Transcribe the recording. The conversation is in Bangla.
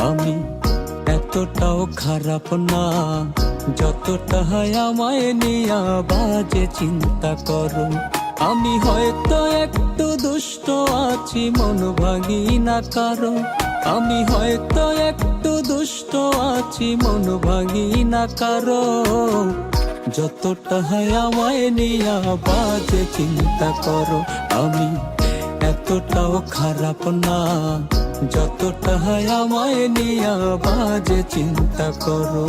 আমি এতটাও খারাপ না, যতটা আমায় নিয়া বাজে চিন্তা করো। আমি হয়তো একটু দুষ্ট আছি, মন ভাঙি না কারো। আমি হয়তো একটু দুষ্ট আছি, মন ভাঙি না কারো। যতটা আমায় নিয়া বাজে চিন্তা করো। আমি এতটাও খারাপ না, যতটা আমায় নিয়া বাজে চিন্তা করো।